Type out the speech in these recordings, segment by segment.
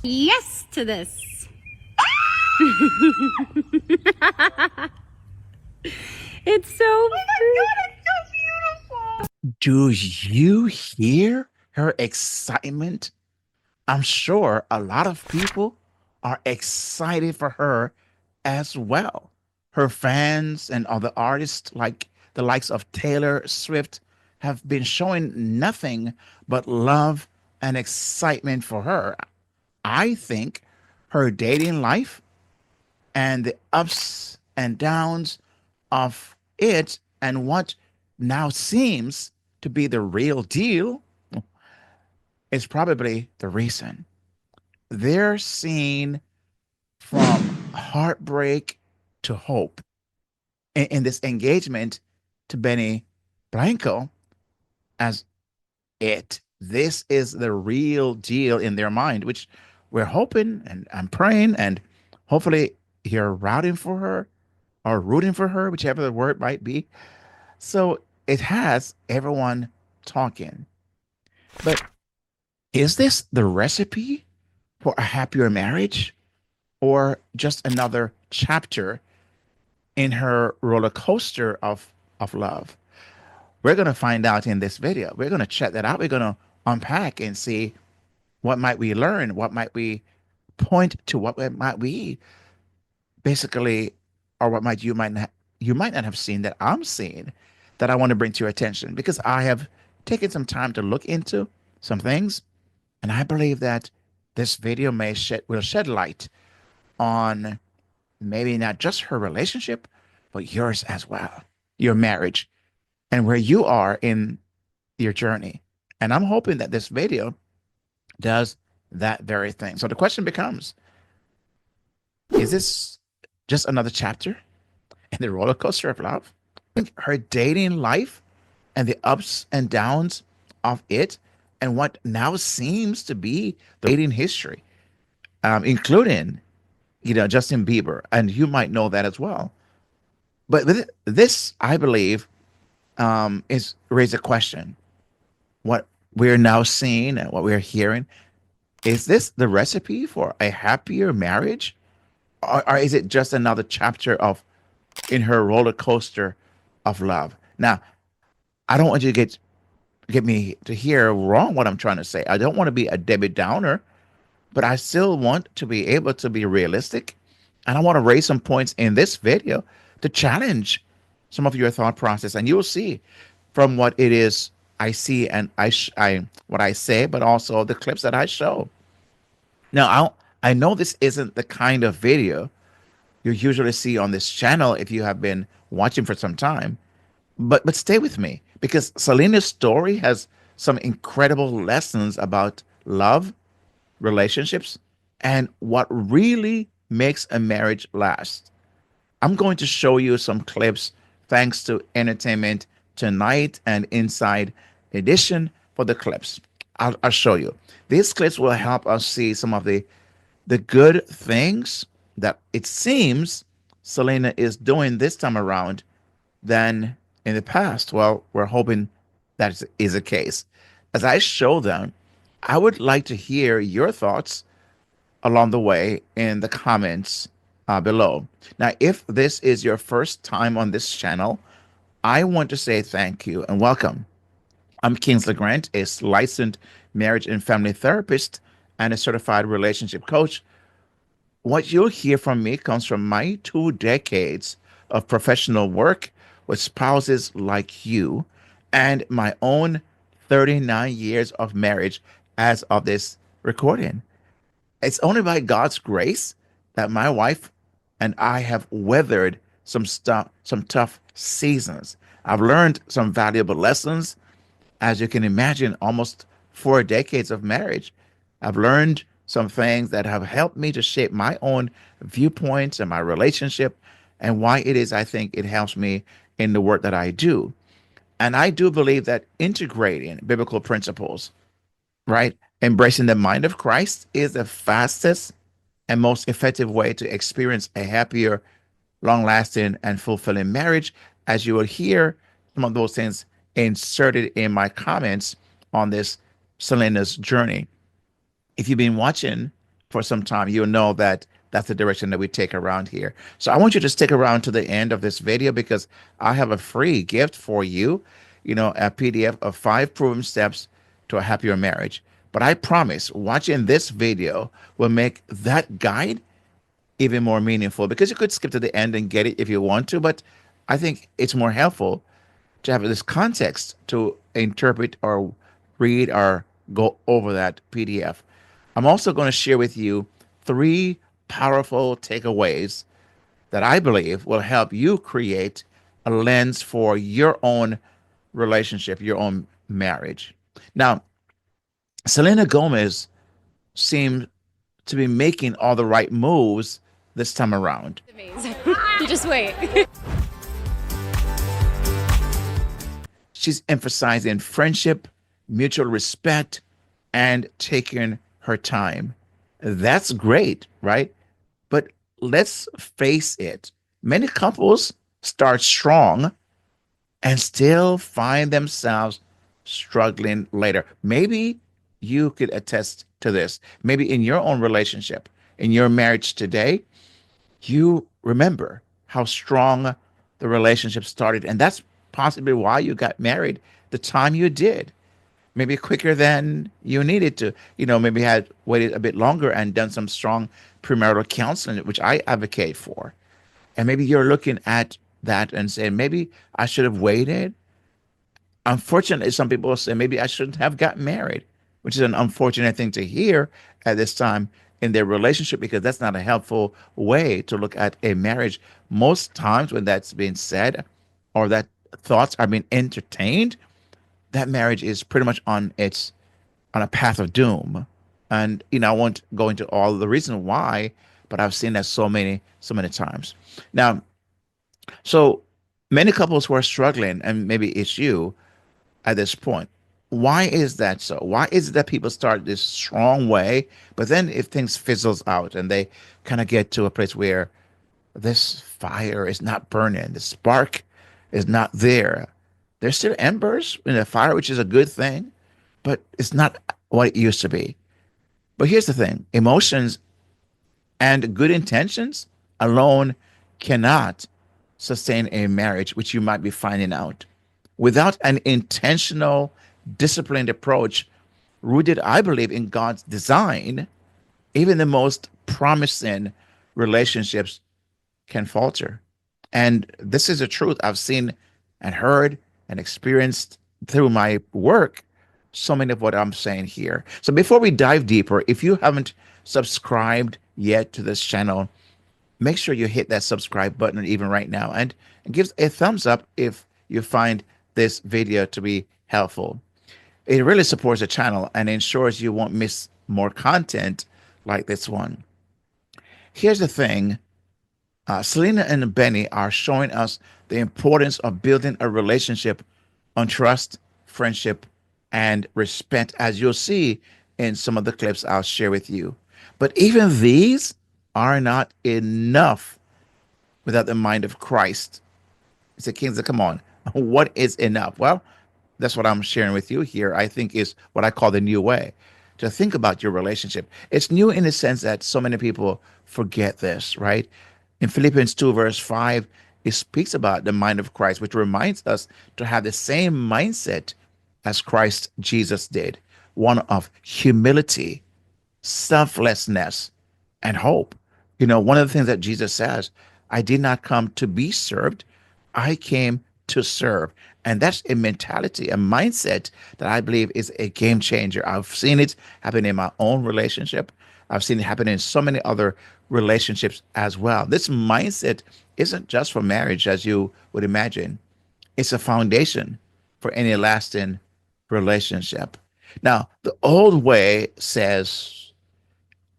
Yes to this. It's so Do you hear her excitement? I'm sure a lot of people are excited for her as well. Her fans and other artists, like the likes of Taylor Swift, have been showing nothing but love and excitement for her. I think her dating life and the ups and downs of it and what now seems to be the real deal is probably the reason. They're seeing from heartbreak to hope in this engagement to Benny Blanco as it. This is the real deal in their mind, which we're hoping and I'm praying and hopefully you're rooting for her, whichever the word might be. So it has everyone talking. But is this the recipe for a happier marriage or just another chapter in her roller coaster of love? We're going to find out in this video. We're going to check that out. We're going to unpack and see what might we learn, what might we point to, what might we basically, or what might you might not have seen that I'm seeing that I want to bring to your attention because I have taken some time to look into some things, and I believe that this video will shed light on maybe not just her relationship, but yours as well, your marriage, and where you are in your journey. And I'm hoping that this video does that very thing. So the question becomes, is this just another chapter in the roller coaster of love? Her dating life and the ups and downs of it, and what now seems to be the dating history, including, Justin Bieber. And you might know that as well. But this, I believe, is raise a question. What we're now seeing and what we're hearing, is this the recipe for a happier marriage? Or is it just another chapter of in her roller coaster of love? Now, I don't want you to get me to hear wrong what I'm trying to say. I don't want to be a Debbie Downer, but I still want to be able to be realistic. And I want to raise some points in this video to challenge some of your thought process. And you'll see from what it is I see and I what I say, but also the clips that I show. Now, I know this isn't the kind of video you usually see on this channel if you have been watching for some time, but stay with me because Selena's story has some incredible lessons about love, relationships, and what really makes a marriage last. I'm going to show you some clips thanks to Entertainment Tonight and Inside Edition for the clips. I'll show you. These clips will help us see some of the good things that it seems Selena is doing this time around than in the past. Well, we're hoping that is the case. As I show them, I would like to hear your thoughts along the way in the comments below. Now, if this is your first time on this channel, I want to say thank you and welcome. I'm Kingsley Grant, a licensed marriage and family therapist and a certified relationship coach. What you'll hear from me comes from my 2 decades of professional work with spouses like you and my own 39 years of marriage as of this recording. It's only by God's grace that my wife and I have weathered some tough seasons. I've learned some valuable lessons. As you can imagine, almost 4 decades of marriage, I've learned some things that have helped me to shape my own viewpoints and my relationship and why it is I think it helps me in the work that I do. And I do believe that integrating biblical principles, right, embracing the mind of Christ is the fastest and most effective way to experience a happier, long lasting, and fulfilling marriage, as you will hear some of those things inserted in my comments on this Selena's journey. If you've been watching for some time, you'll know that that's the direction that we take around here. So I want you to stick around to the end of this video because I have a free gift for you, a PDF of 5 proven steps to a happier marriage. But I promise watching this video will make that guide even more meaningful because you could skip to the end and get it if you want to, but I think it's more helpful to have this context to interpret or read or go over that PDF. I'm also going to share with you 3 powerful takeaways that I believe will help you create a lens for your own relationship, your own marriage. Now, Selena Gomez seemed to be making all the right moves this time around. Amazing. You just wait. She's emphasizing friendship, mutual respect, and taking her time. That's great, right? But let's face it, many couples start strong and still find themselves struggling later. Maybe you could attest to this. Maybe in your own relationship, in your marriage today, you remember how strong the relationship started. And that's possibly why you got married the time you did. Maybe quicker than you needed to. Maybe had waited a bit longer and done some strong premarital counseling, which I advocate for. And maybe you're looking at that and saying, maybe I should have waited. Unfortunately, some people say maybe I shouldn't have gotten married, which is an unfortunate thing to hear at this time in their relationship because that's not a helpful way to look at a marriage. Most times when that's being said or that thoughts are being entertained, that marriage is pretty much on a path of doom. And I won't go into all the reasons why, but I've seen that so many times. Now, so many couples who are struggling, and maybe it's you at this point. Why is that so? Why is it that people start this strong way, but then if things fizzles out and they kind of get to a place where this fire is not burning, the spark is not there. There's still embers in the fire, which is a good thing, but it's not what it used to be. But here's the thing: emotions and good intentions alone cannot sustain a marriage, which you might be finding out. Without an intentional, disciplined approach rooted, I believe, in God's design, even the most promising relationships can falter. And this is a truth I've seen and heard and experienced through my work. So many of what I'm saying here. So before we dive deeper, if you haven't subscribed yet to this channel, make sure you hit that subscribe button even right now and give a thumbs up if you find this video to be helpful. It really supports the channel and ensures you won't miss more content like this one. Here's the thing. Selena and Benny are showing us the importance of building a relationship on trust, friendship, and respect, as you'll see in some of the clips I'll share with you. But even these are not enough without the mind of Christ. It's a Kings, come on. What is enough? Well, that's what I'm sharing with you here. I think is what I call the new way to think about your relationship. It's new in the sense that so many people forget this, right? In Philippians 2, verse 5, it speaks about the mind of Christ, which reminds us to have the same mindset as Christ Jesus did, one of humility, selflessness, and hope. One of the things that Jesus says, I did not come to be served, I came to serve. And that's a mentality, a mindset that I believe is a game changer. I've seen it happen in my own relationship. I've seen it happen in so many other relationships as well. This mindset isn't just for marriage, as you would imagine. It's a foundation for any lasting relationship. Now, the old way says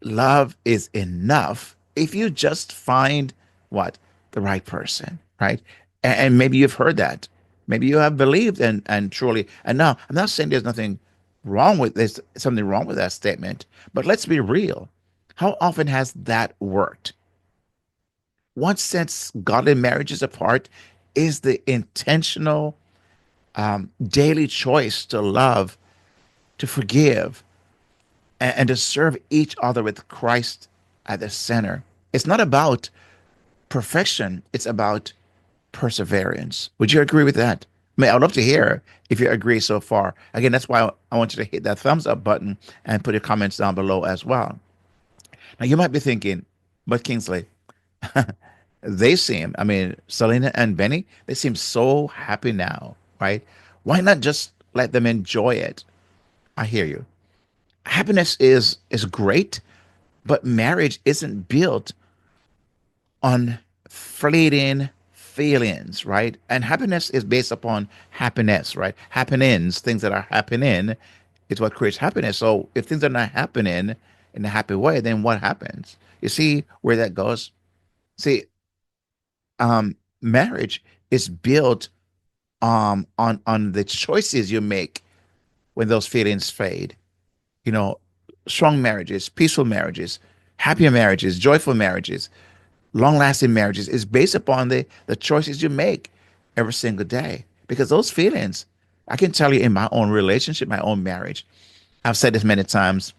love is enough if you just find what? The right person, right? And maybe you've heard that. Maybe you have believed and truly. And now, I'm not saying there's nothing wrong with this, something wrong with that statement, but let's be real. How often has that worked? What sets godly marriages apart is the intentional daily choice to love, to forgive, and to serve each other with Christ at the center. It's not about perfection, it's about perseverance. Would you agree with that? I mean, I'd love to hear if you agree so far. Again, that's why I want you to hit that thumbs up button and put your comments down below as well. Now, you might be thinking, but Kingsley, they seem, I mean, Selena and Benny, they seem so happy now, right? Why not just let them enjoy it? I hear you. Happiness is great, but marriage isn't built on fleeting feelings, right? And happiness is based upon happiness, right? Happenings, things that are happening is what creates happiness. So if things are not happening in a happy way, then what happens? You see where that goes? See, marriage is built on the choices you make when those feelings fade. You know, strong marriages, peaceful marriages, happier marriages, joyful marriages, long-lasting marriages is based upon the choices you make every single day. Because those feelings, I can tell you in my own relationship, my own marriage, I've said this many times,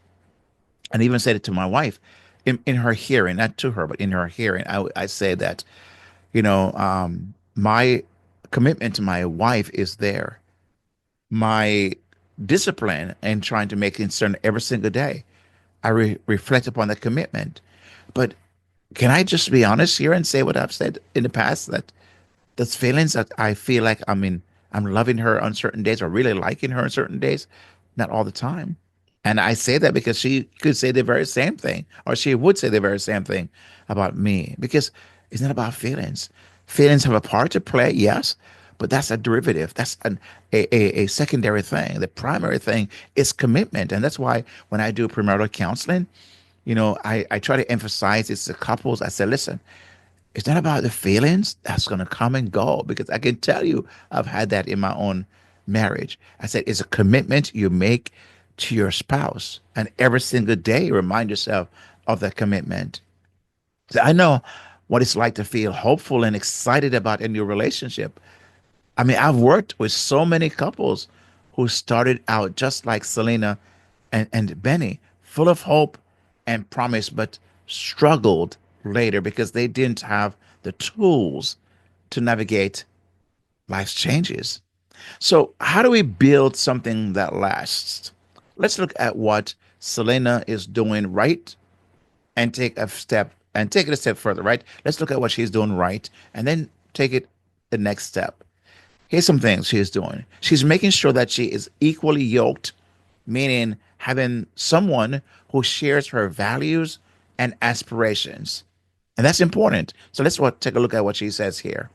and even said it to my wife in her hearing, not to her, but in her hearing. I say that, my commitment to my wife is there. My discipline and trying to make it certain every single day. I reflect upon that commitment. But can I just be honest here and say what I've said in the past, that those feelings that I feel like I'm loving her on certain days or really liking her on certain days, not all the time. And I say that because she could say the very same thing, or she would say the very same thing about me, because it's not about feelings. Feelings have a part to play, yes, but that's a derivative. That's a secondary thing. The primary thing is commitment. And that's why when I do premarital counseling, I try to emphasize this to couples. I say, listen, it's not about the feelings that's going to come and go, because I can tell you I've had that in my own marriage. I said it's a commitment you make to your spouse, and every single day remind yourself of that commitment. So I know what it's like to feel hopeful and excited about a new relationship. I mean, I've worked with so many couples who started out just like Selena and Benny, full of hope and promise, but struggled later because they didn't have the tools to navigate life's changes. So, how do we build something that lasts? Let's look at what Selena is doing right and take it a step further, right? Let's look at what she's doing right and then take it the next step. Here's some things she's doing. She's making sure that she is equally yoked, meaning having someone who shares her values and aspirations. And that's important. So take a look at what she says here.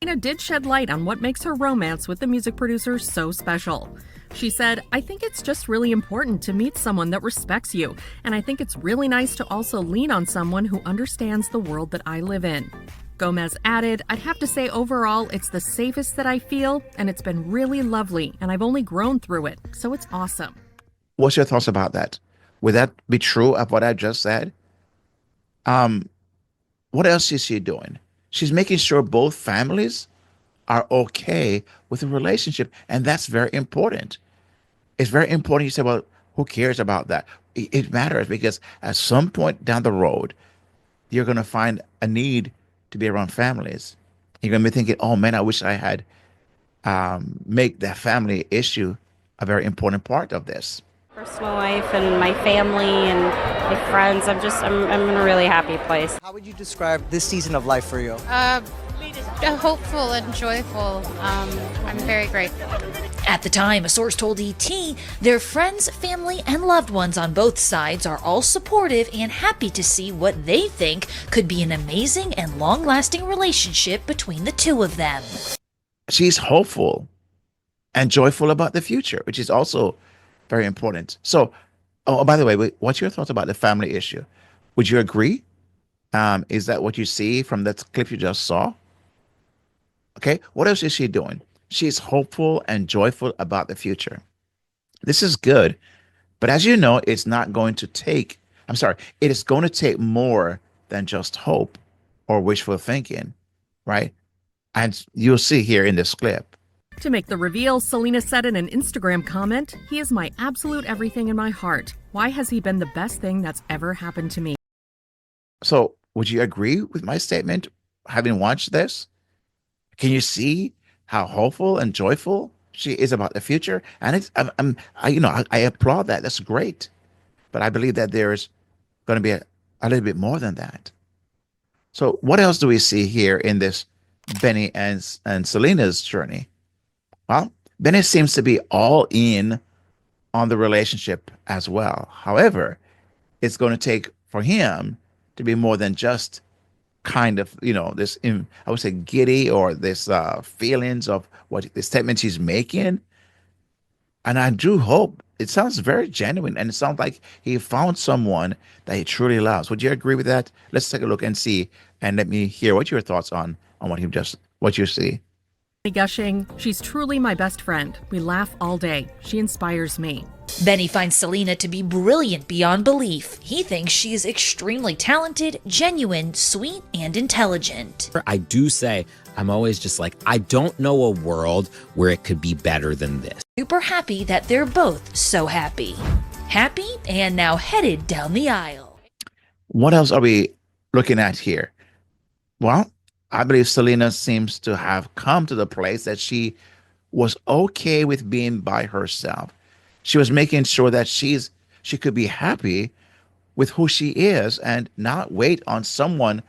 Selena did shed light on what makes her romance with the music producer so special. She said, I think it's just really important to meet someone that respects you, and I think it's really nice to also lean on someone who understands the world that I live in. Gomez added, I'd have to say overall it's the safest that I feel, and it's been really lovely, and I've only grown through it, so it's awesome. What's your thoughts about that? Would that be true of what I just said? Um, what else is she doing? She's making sure both families are okay with the relationship, and that's very important. It's very important. You say, well, who cares about that? It matters because at some point down the road, you're going to find a need to be around families. You're going to be thinking, oh man, I wish I had make that family issue a very important part of this. Personal life and my family and my friends. I'm in a really happy place. How would you describe this season of life for you? Hopeful and joyful. I'm very grateful. At the time, a source told ET their friends, family, and loved ones on both sides are all supportive and happy to see what they think could be an amazing and long-lasting relationship between the two of them. She's hopeful and joyful about the future, which is also very important. So, oh, by the way, what's your thoughts about the family issue? Would you agree? Is that what you see from that clip you just saw? Okay, what else is she doing? She's hopeful and joyful about the future. This is good, but as you know, it is going to take more than just hope or wishful thinking, right? And you'll see here in this clip. To make the reveal, Selena said in an Instagram comment, "He is my absolute everything in my heart. Why has he been the best thing that's ever happened to me?" So, would you agree with my statement having watched this? Can you see how hopeful and joyful she is about the future? And I applaud that. That's great. But I believe that there's going to be a little bit more than that. So, what else do we see here in this Benny and Selena's journey? Well, Benny seems to be all in on the relationship as well. However, it's going to take for him to be more than just kind of, this, I would say, giddy or this feelings of what the statements he's making. And I do hope it sounds very genuine and it sounds like he found someone that he truly loves. Would you agree with that? Let's take a look and see, and let me hear what your thoughts on what you see. Gushing, "She's truly my best friend. We laugh all day. She inspires me." Benny finds Selena to be brilliant beyond belief. He thinks she is extremely talented, genuine, sweet, and intelligent. I do say, I'm always just like, I don't know a world where it could be better than this. Super happy that they're both so happy. Happy and now headed down the aisle. What else are we looking at here? Well, I believe Selena seems to have come to the place that she was okay with being by herself. She was making sure that she could be happy with who she is and not wait on someone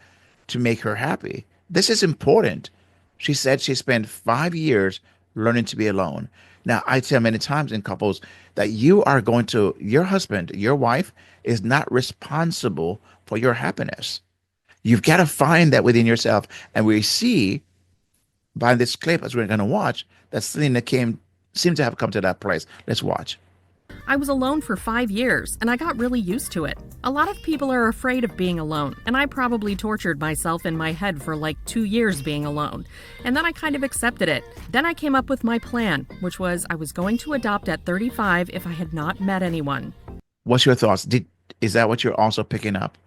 to make her happy. This is important. She said she spent 5 years learning to be alone. Now, I tell many times in couples that your husband, your wife is not responsible for your happiness. You've got to find that within yourself. And we see by this clip, as we're going to watch, that Selena seemed to have come to that place. Let's watch. "I was alone for 5 years, and I got really used to it. A lot of people are afraid of being alone, and I probably tortured myself in my head for like 2 years being alone. And then I kind of accepted it. Then I came up with my plan, which was I was going to adopt at 35 if I had not met anyone." What's your thoughts? Is that what you're also picking up?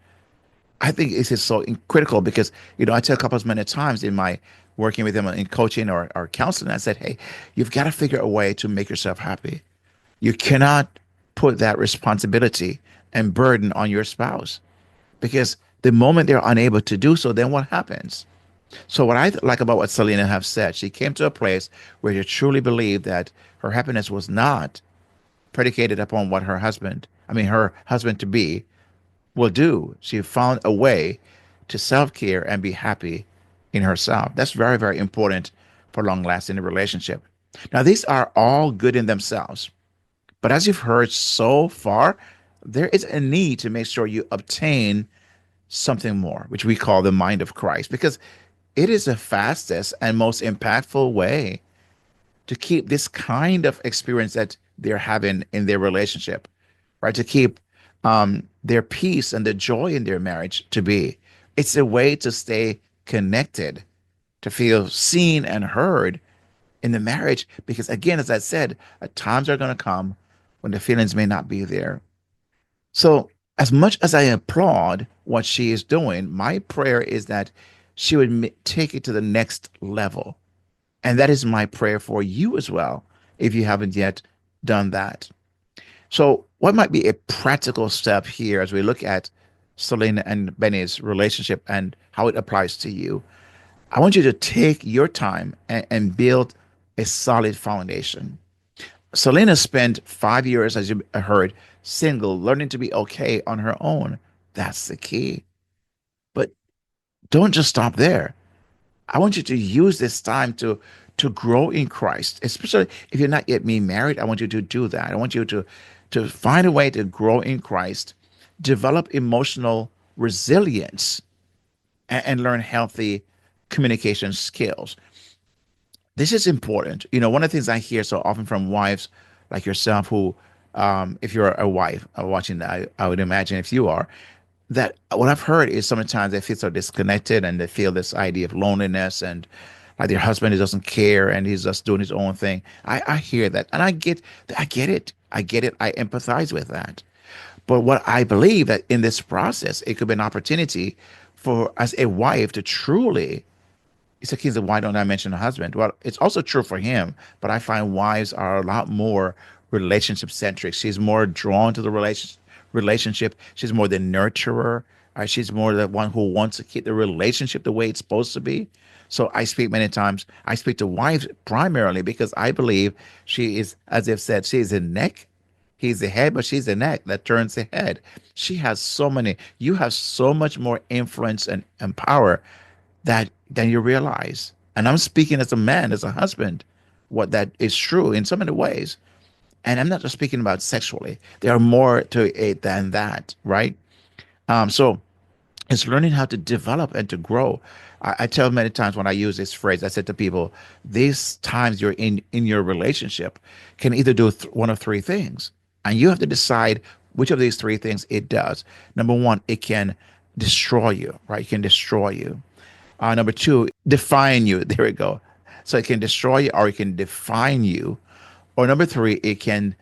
I think this is so critical because, I tell couples many times in my working with them in coaching or counseling, I said, hey, you've got to figure a way to make yourself happy. You cannot put that responsibility and burden on your spouse because the moment they're unable to do so, then what happens? So what I like about what Selena have said, she came to a place where she truly believed that her happiness was not predicated upon what her husband to be will do. She found a way to self-care and be happy in herself. That's very, very important for long-lasting relationship. Now, these are all good in themselves. But as you've heard so far, there is a need to make sure you obtain something more, which we call the mind of Christ, because it is the fastest and most impactful way to keep this kind of experience that they're having in their relationship, right? To keep their peace and the joy in their marriage to be. It's a way to stay connected, to feel seen and heard in the marriage. Because again, as I said, times are going to come when the feelings may not be there. So as much as I applaud what she is doing, my prayer is that she would take it to the next level. And that is my prayer for you as well, if you haven't yet done that. So what might be a practical step here as we look at Selena and Benny's relationship and how it applies to you? I want you to take your time and build a solid foundation. Selena spent 5 years, as you heard, single, learning to be okay on her own. That's the key. But don't just stop there. I want you to use this time to grow in Christ, especially if you're not yet being married. I want you to do that. I want you to find a way to grow in Christ, develop emotional resilience, and learn healthy communication skills. This is important. One of the things I hear so often from wives like yourself who, if you're a wife watching that, I would imagine if you are, that what I've heard is sometimes they feel so disconnected and they feel this idea of loneliness and like their husband doesn't care and he's just doing his own thing. I hear that and I get it. I empathize with that. But what I believe that in this process, it could be an opportunity for as a wife to truly You said, Kingsley, why don't I mention the husband? Well, it's also true for him, but I find wives are a lot more relationship centric. She's more drawn to the relationship. She's more the nurturer. She's more the one who wants to keep the relationship the way it's supposed to be. So I speak many times. I speak to wives primarily because I believe she is, as I've said, she is the neck. He's the head, but she's the neck that turns the head. She has so many. You have so much more influence and power that than you realize. And I'm speaking as a man, as a husband, what that is true in so many ways. And I'm not just speaking about sexually. There are more to it than that, right? So it's learning how to develop and to grow. I tell many times when I use this phrase, I said to people, these times you're in your relationship can either do one of three things. And you have to decide which of these three things it does. Number one, it can destroy you, right? It can destroy you. Number two, define you. There we go. So it can destroy you or it can define you. Or number three, it can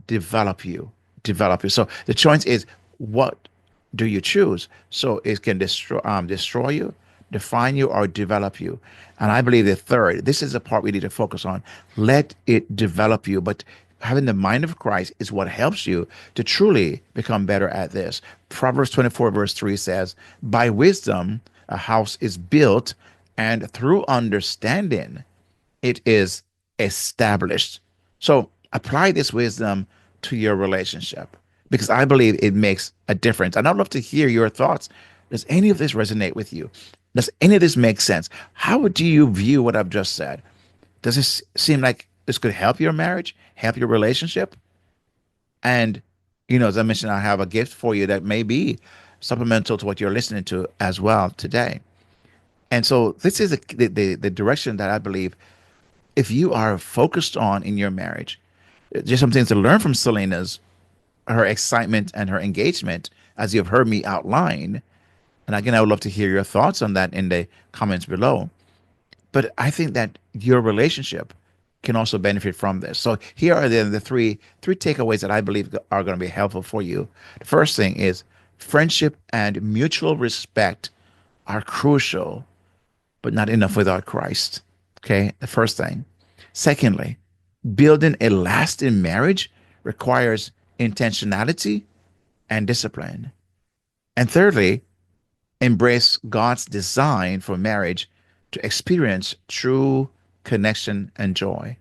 develop you. Develop you. So the choice is, what do you choose? So it can destroy you, define you, or develop you. And I believe the third, this is the part we need to focus on. Let it develop you. But having the mind of Christ is what helps you to truly become better at this. Proverbs 24 verse 3 says, by wisdom a house is built, and through understanding it is established. So apply this wisdom to your relationship because I believe it makes a difference. And I'd love to hear your thoughts. Does any of this resonate with you? Does any of this make sense? How do you view what I've just said? Does this seem like this could help your marriage, help your relationship? And, as I mentioned, I have a gift for you that may be supplemental to what you're listening to as well today. And so this is the direction that I believe if you are focused on in your marriage, just some things to learn from her excitement and her engagement, as you've heard me outline. And again, I would love to hear your thoughts on that in the comments below. But I think that your relationship can also benefit from this. So here are the three takeaways that I believe are going to be helpful for you. The first thing is friendship and mutual respect are crucial, but not enough without Christ. Okay, the first thing. Secondly, building a lasting marriage requires intentionality and discipline. And thirdly, embrace God's design for marriage to experience true connection and joy.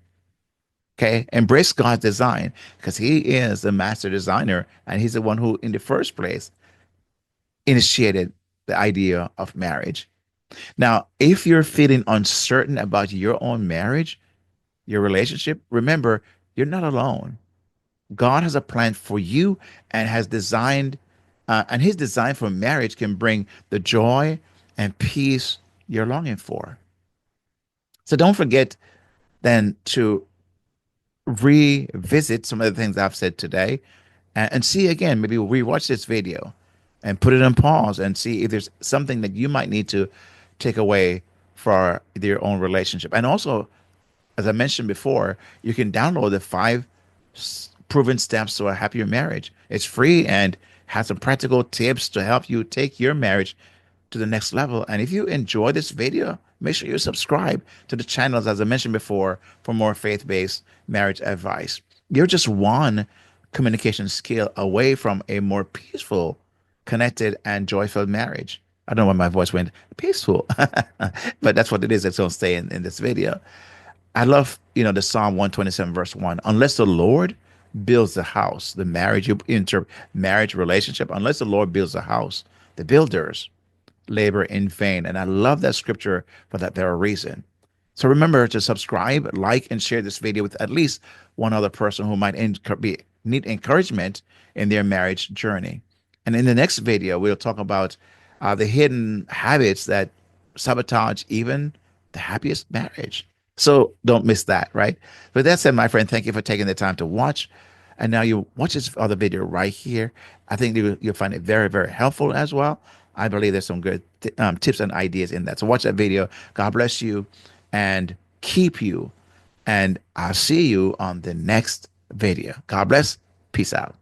Okay, embrace God's design because He is the master designer and He's the one who, in the first place, initiated the idea of marriage. Now, if you're feeling uncertain about your own marriage, your relationship, remember, you're not alone. God has a plan for you and has designed, and His design for marriage can bring the joy and peace you're longing for. So don't forget then to revisit some of the things I've said today and see again, maybe rewatch this video and put it on pause and see if there's something that you might need to take away for your own relationship. And also, as I mentioned before, you can download the 5 proven steps to a happier marriage. It's free and has some practical tips to help you take your marriage to the next level. And if you enjoy this video, make sure you subscribe to the channels, as I mentioned before, for more faith-based marriage advice. You're just one communication skill away from a more peaceful, connected, and joy-filled marriage. I don't know why my voice went peaceful, but that's what it is. It's going to stay in this video. I love, the Psalm 127 verse 1. Unless the Lord builds the house, the marriage, marriage relationship, unless the Lord builds the house, the builders labor in vain. And I love that scripture for that very reason. So remember to subscribe, like, and share this video with at least one other person who might need encouragement in their marriage journey. And in the next video, we'll talk about the hidden habits that sabotage even the happiest marriage. So don't miss that, right? With that said, my friend, thank you for taking the time to watch. And now you watch this other video right here. I think you'll find it very, very helpful as well. I believe there's some good tips and ideas in that. So watch that video. God bless you and keep you. And I'll see you on the next video. God bless. Peace out.